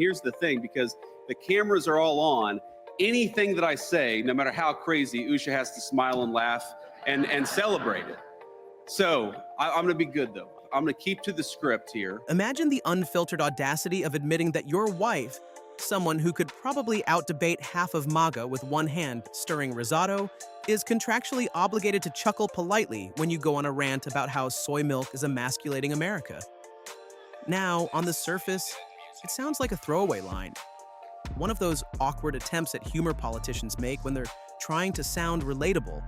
Here's the thing, because the cameras are all on, anything that I say, no matter how crazy, Usha has to smile and laugh and celebrate it. So I'm gonna be good though. I'm gonna keep to the script here. Imagine the unfiltered audacity of admitting that your wife, someone who could probably out-debate half of MAGA with one hand stirring risotto, is contractually obligated to chuckle politely when you go on a rant about how soy milk is emasculating America. Now, on the surface, it sounds like a throwaway line. One of those awkward attempts at humor politicians make when they're trying to sound relatable.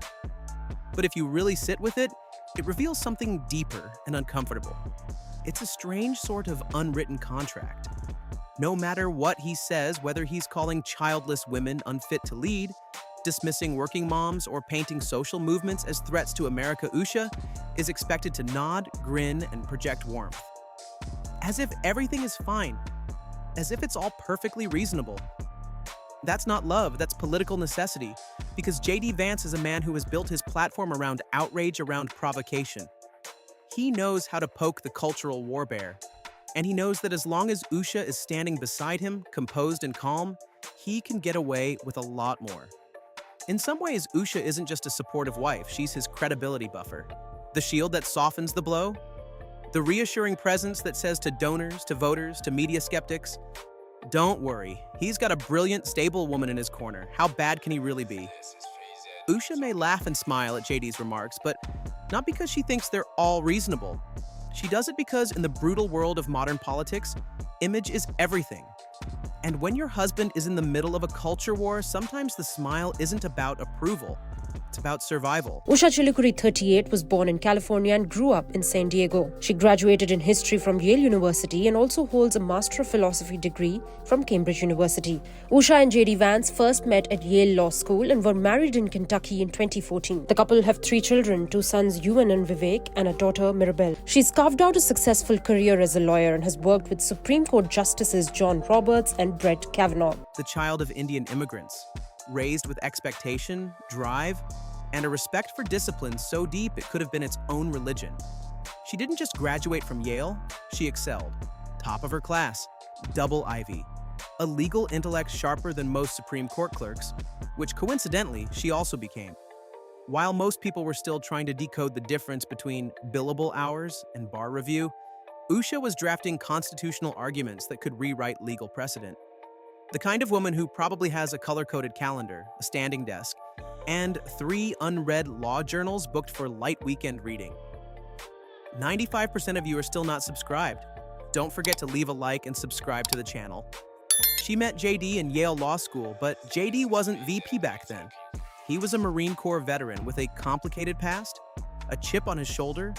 But if you really sit with it, it reveals something deeper and uncomfortable. It's a strange sort of unwritten contract. No matter what he says, whether he's calling childless women unfit to lead, dismissing working moms, or painting social movements as threats to America-Usha, is expected to nod, grin, and project warmth. As if everything is fine. As if it's all perfectly reasonable. That's not love, that's political necessity, because JD Vance is a man who has built his platform around outrage-around provocation. He knows how to poke the cultural war bear, and he knows that as long as Usha is standing beside him, composed and calm, he can get away with a lot more. In some ways, Usha isn't just a supportive wife, she's his credibility buffer. The shield that softens the blow, the reassuring presence that says to donors, to voters, to media skeptics, don't worry, he's got a brilliant, stable woman in his corner. How bad can he really be? Usha may laugh and smile at JD's remarks, but not because she thinks they're all reasonable. She does it because in the brutal world of modern politics, image is everything. And when your husband is in the middle of a culture war, sometimes the smile isn't about approval. It's about survival. Usha Chilikuri, 38, was born in California and grew up in San Diego. She graduated in history from Yale University and also holds a Master of Philosophy degree from Cambridge University. Usha and JD Vance first met at Yale Law School and were married in Kentucky in 2014. The couple have 3 children, 2 sons, Ewan and Vivek, and a daughter, Mirabelle. She's carved out a successful career as a lawyer and has worked with Supreme Court Justices John Roberts and Brett Kavanaugh. The child of Indian immigrants, raised with expectation, drive, and a respect for discipline so deep it could have been its own religion. She didn't just graduate from Yale, she excelled. Top of her class, double Ivy. A legal intellect sharper than most Supreme Court clerks, which coincidentally she also became. While most people were still trying to decode the difference between billable hours and bar review, Usha was drafting constitutional arguments that could rewrite legal precedent. The kind of woman who probably has a color-coded calendar, a standing desk, and 3 unread law journals booked for light weekend reading. 95% of you are still not subscribed. Don't forget to leave a like and subscribe to the channel. She met JD in Yale Law School, but JD wasn't VP back then. He was a Marine Corps veteran with a complicated past, a chip on his shoulder,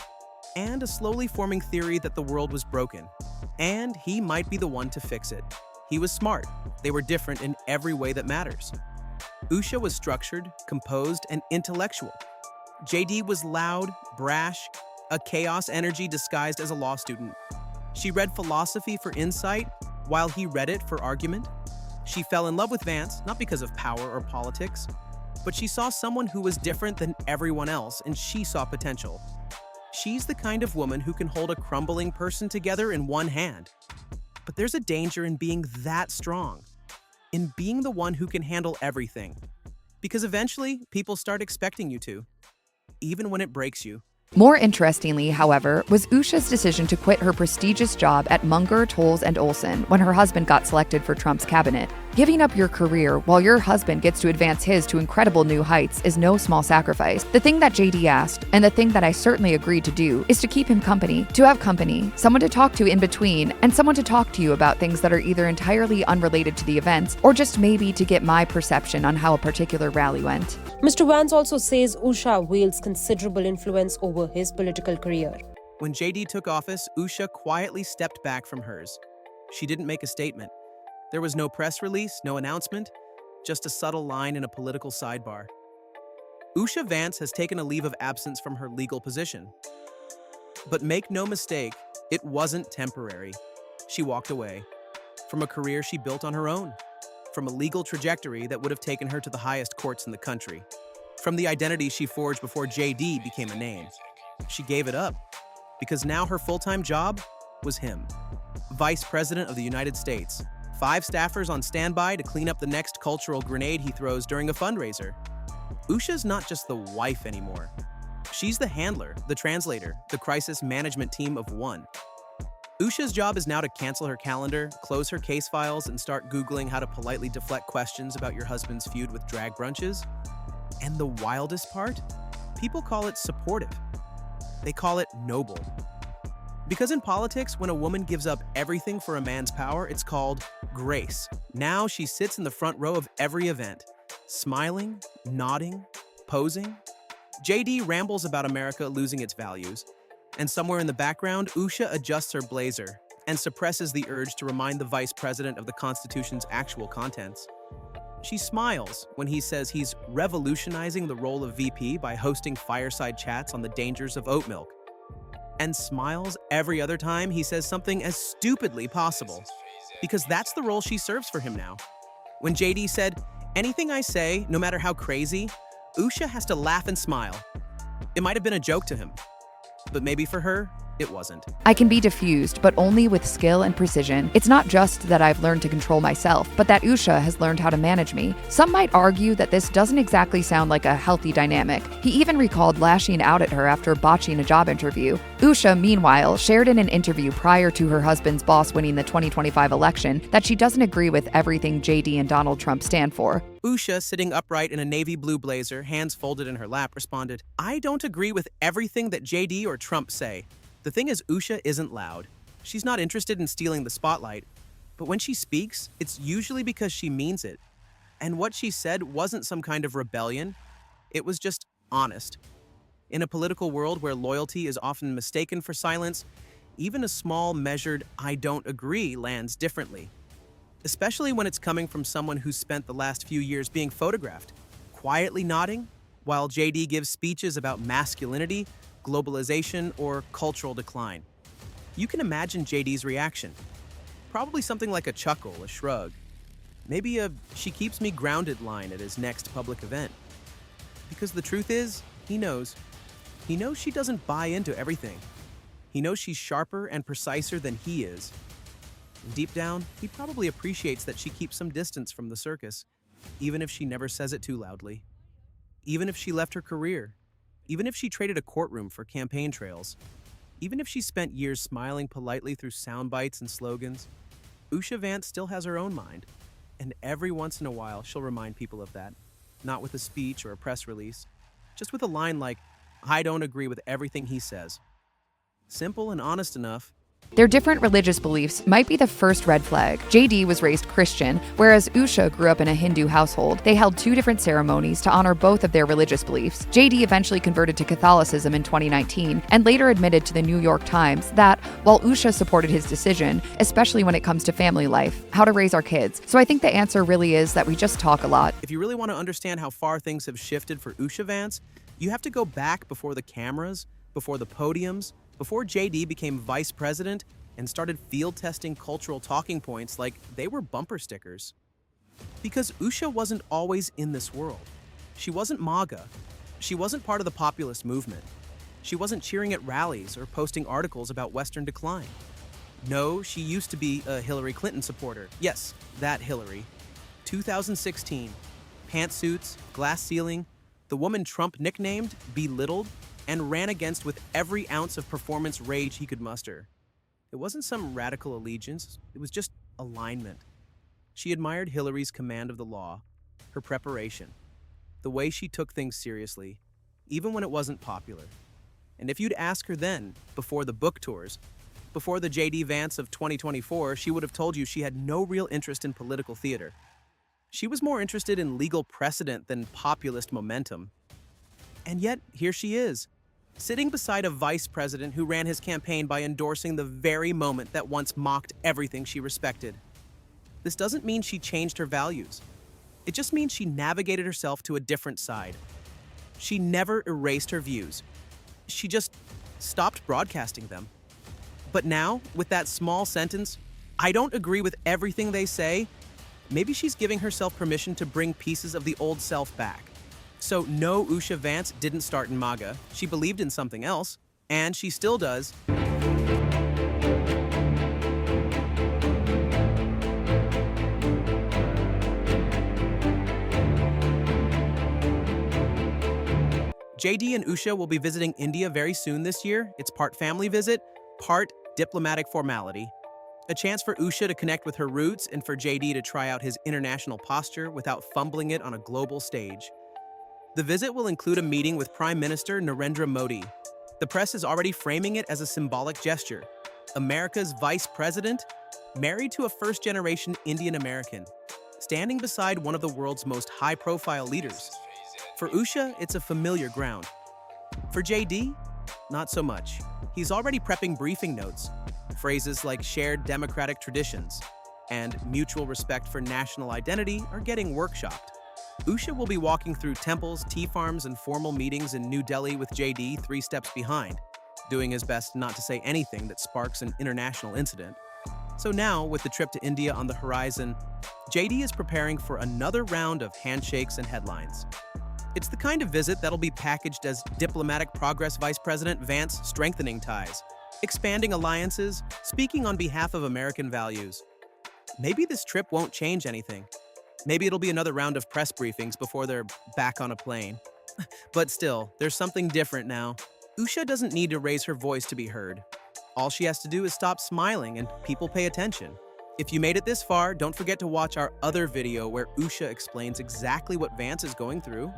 and a slowly forming theory that the world was broken. And he might be the one to fix it. He was smart. They were different in every way that matters. Usha was structured, composed, and intellectual. JD was loud, brash, a chaos energy disguised as a law student. She read philosophy for insight, while he read it for argument. She fell in love with Vance, not because of power or politics, but she saw someone who was different than everyone else, and she saw potential. She's the kind of woman who can hold a crumbling person together in one hand. But there's a danger in being that strong, in being the one who can handle everything. Because eventually, people start expecting you to, even when it breaks you. More interestingly, however, was Usha's decision to quit her prestigious job at Munger, Tolles & Olson when her husband got selected for Trump's cabinet. Giving up your career while your husband gets to advance his to incredible new heights is no small sacrifice. The thing that JD asked, and the thing that I certainly agreed to do, is to keep him company, to have company, someone to talk to in between, and someone to talk to you about things that are either entirely unrelated to the events, or just maybe to get my perception on how a particular rally went. Mr. Vance also says Usha wields considerable influence over his political career. When JD took office, Usha quietly stepped back from hers. She didn't make a statement. There was no press release, no announcement, just a subtle line in a political sidebar. Usha Vance has taken a leave of absence from her legal position. But make no mistake, it wasn't temporary. She walked away from a career she built on her own, from a legal trajectory that would have taken her to the highest courts in the country, from the identity she forged before JD became a name. She gave it up because now her full-time job was him, Vice President of the United States, 5 staffers on standby to clean up the next cultural grenade he throws during a fundraiser. Usha's not just the wife anymore. She's the handler, the translator, the crisis management team of one. Usha's job is now to cancel her calendar, close her case files, and start Googling how to politely deflect questions about your husband's feud with drag brunches. And the wildest part? People call it supportive. They call it noble. Because in politics, when a woman gives up everything for a man's power, it's called grace. Now she sits in the front row of every event, smiling, nodding, posing. JD rambles about America losing its values. And somewhere in the background, Usha adjusts her blazer and suppresses the urge to remind the vice president of the Constitution's actual contents. She smiles when he says he's revolutionizing the role of VP by hosting fireside chats on the dangers of oat milk, and smiles every other time he says something as stupidly possible, because that's the role she serves for him now. When JD said, "Anything I say, no matter how crazy," Usha has to laugh and smile. It might have been a joke to him, but maybe for her, it wasn't. I can be diffused, but only with skill and precision. It's not just that I've learned to control myself, but that Usha has learned how to manage me. Some might argue that this doesn't exactly sound like a healthy dynamic. He even recalled lashing out at her after botching a job interview. Usha, meanwhile, shared in an interview prior to her husband's boss winning the 2025 election that she doesn't agree with everything JD and Donald Trump stand for. Usha, sitting upright in a navy blue blazer, hands folded in her lap, responded, "I don't agree with everything that JD or Trump say. The thing is, Usha isn't loud. She's not interested in stealing the spotlight. But when she speaks, it's usually because she means it. And what she said wasn't some kind of rebellion. It was just honest. In a political world where loyalty is often mistaken for silence, even a small, measured, 'I don't agree' lands differently. Especially when it's coming from someone who's spent the last few years being photographed, quietly nodding, while JD gives speeches about masculinity, globalization, or cultural decline. You can imagine JD's reaction. Probably something like a chuckle, a shrug. Maybe a "she keeps me grounded" line at his next public event. Because the truth is, he knows. He knows she doesn't buy into everything. He knows she's sharper and preciser than he is. And deep down, he probably appreciates that she keeps some distance from the circus, even if she never says it too loudly. Even if she left her career. Even if she traded a courtroom for campaign trails, even if she spent years smiling politely through sound bites and slogans, Usha Vance still has her own mind. And every once in a while, she'll remind people of that. Not with a speech or a press release, just with a line like, "I don't agree with everything he says." Simple and honest enough. Their different religious beliefs might be the first red flag. JD was raised Christian, whereas Usha grew up in a Hindu household. They held 2 different ceremonies to honor both of their religious beliefs. JD eventually converted to Catholicism in 2019 and later admitted to the New York Times that, while Usha supported his decision, especially when it comes to family life, how to raise our kids. So I think the answer really is that we just talk a lot. If you really want to understand how far things have shifted for Usha Vance, you have to go back before the cameras, before the podiums, before JD became vice president and started field testing cultural talking points like they were bumper stickers. Because Usha wasn't always in this world. She wasn't MAGA. She wasn't part of the populist movement. She wasn't cheering at rallies or posting articles about Western decline. No, she used to be a Hillary Clinton supporter. Yes, that Hillary. 2016. Pantsuits, glass ceiling, the woman Trump nicknamed, belittled, and ran against with every ounce of performance rage he could muster. It wasn't some radical allegiance, it was just alignment. She admired Hillary's command of the law, her preparation, the way she took things seriously, even when it wasn't popular. And if you'd ask her then, before the book tours, before the JD Vance of 2024, she would have told you she had no real interest in political theater. She was more interested in legal precedent than populist momentum. And yet, here she is, sitting beside a vice president who ran his campaign by endorsing the very moment that once mocked everything she respected. This doesn't mean she changed her values. It just means she navigated herself to a different side. She never erased her views. She just stopped broadcasting them. But now, with that small sentence, "I don't agree with everything they say," maybe she's giving herself permission to bring pieces of the old self back. So no, Usha Vance didn't start in MAGA. She believed in something else, and she still does. JD and Usha will be visiting India very soon this year. It's part family visit, part diplomatic formality. A chance for Usha to connect with her roots and for JD to try out his international posture without fumbling it on a global stage. The visit will include a meeting with Prime Minister Narendra Modi. The press is already framing it as a symbolic gesture. America's vice president, married to a first-generation Indian American, standing beside one of the world's most high-profile leaders. For Usha, it's a familiar ground. For JD, not so much. He's already prepping briefing notes. Phrases like shared democratic traditions and mutual respect for national identity are getting workshopped. Usha will be walking through temples, tea farms, and formal meetings in New Delhi with JD 3 steps behind, doing his best not to say anything that sparks an international incident. So now, with the trip to India on the horizon, JD is preparing for another round of handshakes and headlines. It's the kind of visit that'll be packaged as diplomatic progress Vice President Vance strengthening ties, expanding alliances, speaking on behalf of American values. Maybe this trip won't change anything. Maybe it'll be another round of press briefings before they're back on a plane. But still, there's something different now. Usha doesn't need to raise her voice to be heard. All she has to do is stop smiling and people pay attention. If you made it this far, don't forget to watch our other video where Usha explains exactly what Vance is going through.